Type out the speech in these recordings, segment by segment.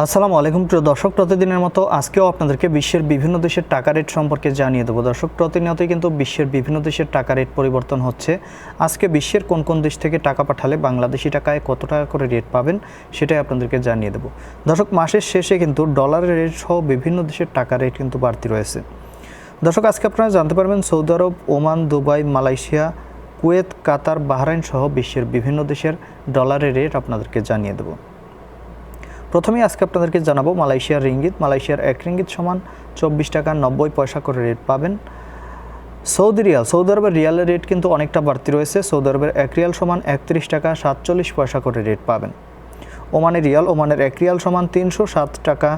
আসসালামু আলাইকুম প্রিয় দর্শক, প্রতিদিনের মতো আজকেও আপনাদেরকে বিশ্বের বিভিন্ন দেশের টাকা রেট সম্পর্কে জানিয়ে দেবো। দর্শক, প্রতিনিয়তই কিন্তু বিশ্বের বিভিন্ন দেশের টাকা রেট পরিবর্তন হচ্ছে। আজকে বিশ্বের কোন কোন দেশ থেকে টাকা পাঠালে বাংলাদেশি টাকায় কত টাকা করে রেট পাবেন সেটাই আপনাদেরকে জানিয়ে দেবো। দর্শক, মাসের শেষে কিন্তু ডলারের রেট সহ বিভিন্ন দেশের টাকা রেট কিন্তু বাড়তি রয়েছে। দর্শক, আজকে আপনারা জানতে পারবেন সৌদি আরব, ওমান, দুবাই, মালয়েশিয়া, কুয়েত, কাতার, বাহরাইন সহ বিশ্বের বিভিন্ন দেশের ডলারের রেট আপনাদেরকে জানিয়ে দেবো। প্রথমেই আজকে আপনাদেরকে জানাবো মালয়েশিয়ার রিঙ্গিত। মালয়েশিয়ার 1 রিঙ্গিত সমান 24 টাকা 90 পয়সা করে রেট পাবেন। সৌদি রিয়াল, সৌদি আরবের রিয়ালের রেট কিন্তু অনেকটা বাড়তি রয়েছে। সৌদি আরবের 1 রিয়াল সমান 31 টাকা 47 পয়সা করে রেট পাবেন। ওমানের রিয়াল, ওমানের 1 রিয়াল সমান 307 টাকা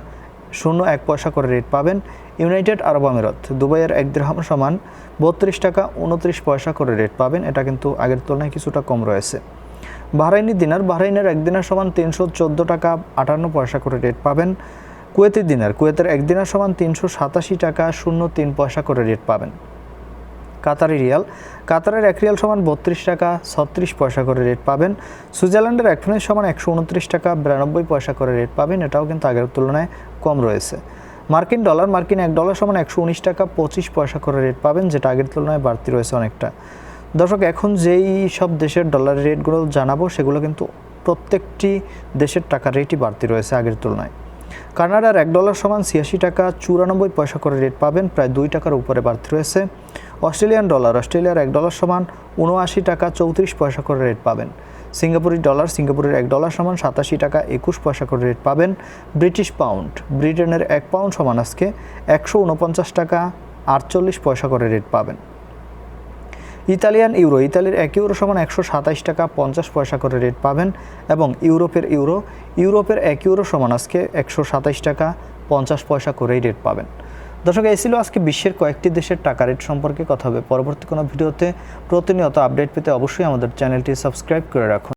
01 পয়সা করে রেট পাবেন। ইউনাইটেড আরব আমিরাত, দুবাইয়ের 1 দিরহাম সমান 32 টাকা 29 পয়সা করে রেট পাবেন। এটা কিন্তু আগের তুলনায় কিছুটা কম রয়েছে। বাহরাইনি দিনার, বাহরাইনের 1 দিনার সমান 314 টাকা 58 পয়সা করে রেট পাবেন। কুয়েতি দিনার, কুয়েতের 1 দিনার সমান 387 টাকা 03 পয়সা করে রেট পাবেন। কাতারি রিয়াল, কাতারের 1 রিয়াল সমান 32 টাকা 36 পয়সা করে রেট পাবেন। সুইজারল্যান্ডের 1 ফ্রাঙ্ক সমান 129 টাকা 92 পয়সা করে রেট পাবেন। এটাও কিন্তু আগের তুলনায় কম রয়েছে। মার্কিন ডলার, মার্কিন 1 ডলার সমান 119 টাকা 25 পয়সা করে রেট পাবেন, যেটা আগের তুলনায় বাড়তি রয়েছে অনেকটা। দর্শক, এখন যেই সব দেশের ডলারের রেটগুলো জানাবো সেগুলো কিন্তু প্রত্যেকটি দেশের টাকার রেটই বাড়তি রয়েছে আগের তুলনায়। কানাডার 1 ডলার সমান 86 টাকা 94 পয়সা করে রেট পাবেন, প্রায় 2 টাকার উপরে বাড়তি রয়েছে। অস্ট্রেলিয়ান ডলার, অস্ট্রেলিয়ার 1 ডলার সমান 79 টাকা 34 পয়সা করে রেট পাবেন। সিঙ্গাপুরি ডলার, সিঙ্গাপুরের 1 ডলার সমান 87 টাকা 21 পয়সা করে রেট পাবেন। ব্রিটিশ পাউন্ড, ব্রিটেনের 1 পাউন্ড সমান আজকে 149 টাকা 48 পয়সা করে রেট পাবেন। ইতালিয়ান ইউরো, ইতালির 1 ইউরো সমান 127 টাকা 50 পয়সা করে রেট পাবেন। এবং ইউরোপের ইউরো, ইউরোপের 1 ইউরো সমান আজকে 127 টাকা 50 পয়সা করেই রেট পাবেন। দর্শক, এই ছিল আজকে বিশ্বের কয়েকটি দেশের টাকা রেট সম্পর্কে কথা হবে। পরবর্তী কোনো ভিডিওতে প্রতিনিয়ত আপডেট পেতে অবশ্যই আমাদের চ্যানেলটি সাবস্ক্রাইব করে রাখুন।